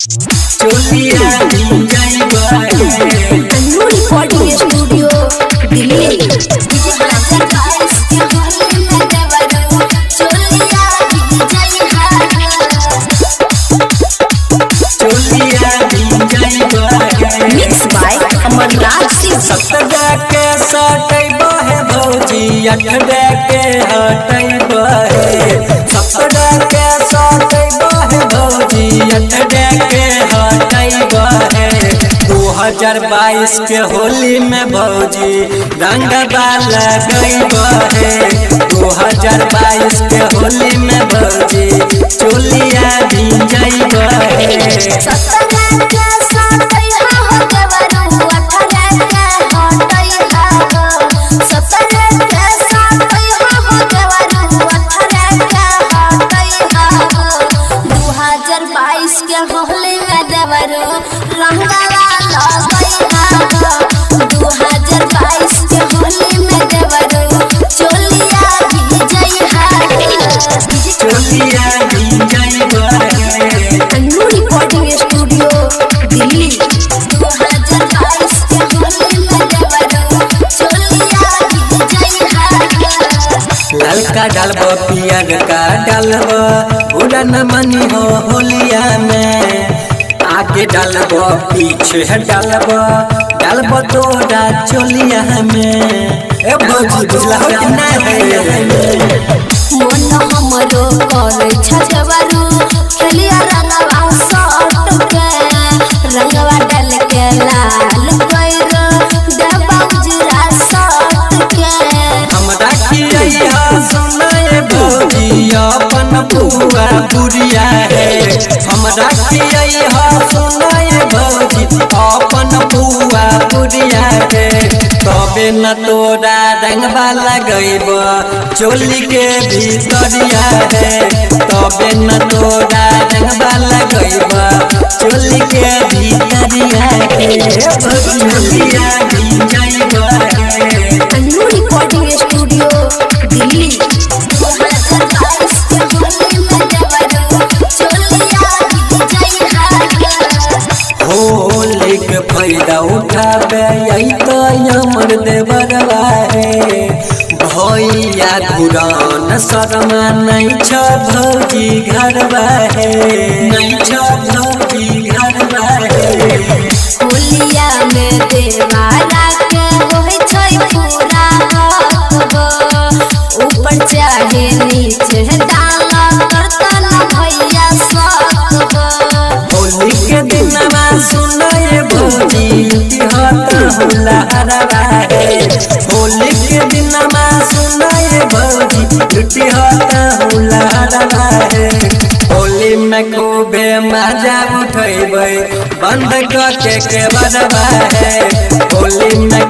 चोलिया recording studio Delhi DJ राजा guys के होली में देवरो चोलिया मिक्स बाय अमरनाथ सिंह। सतरा के सटैबा है भौजी अठरा के हटैबा है। सतरा के सटैबा है भौजी अठरा के हटैबा है। 2022 के होली में भौजी रंगवा लगैबा है। 2022 के होली में भौजी चोलिया भिंजैबा है। के होली में देवरो रंगवा लगैहा 2022 के होली में देवरो चोलिया भिजैहा चोलिया भिंजैबा रिकॉर्डिंग स्टूडियो दिल्ली 2022 के होली में देवरो चोलिया भिजैहा। ललका डालबो पियर का डालबो बुरा न मनी हो होलिया में। आगे डालबो पीछे डालबो डालबो तोरा चोलिया में। ए भौजी बुझला हो कि नहीं मन हमरो करे छजवरू खेलिया रंगवा सट के रंगवा डाल के लाल कइरो देबा उजरा सट के। हमरा खिया सुनाए भौजी अपन बुआ बुढ़िया है। हमरा खिया सुनाए भौजी अपन बुआ बुढ़िया है। तबे न तोरा रंगवा लगैब चोली के भीतरिया है। तबे न तोरा रंगवा लगैब चोली के भीतरिया है। चोलिया भिंजैबा रिकॉर्डिंग स्टूडियो दिल्ली 2022 के होली में देवरो चोलिया भिजैहा। होली के फायदा उठाबे यही तो हमर देवरवा है। भैया घुरान शर्मा नहीं छ भौजी घरवा है। नहीं छ भौजी घरवा है। होलिया में देवारा के होय छै पूरा हक ऊपर चाहे नीचे डाला करता न भैया सब। होली के दिनमा सुनाए भौजी हाथ हुलारवा है। होली के दिनमा सुनाए भौजी हाथ हुलारवा है। होली में खूबे मजा उठैबै बंद करके के बरवा है। होली में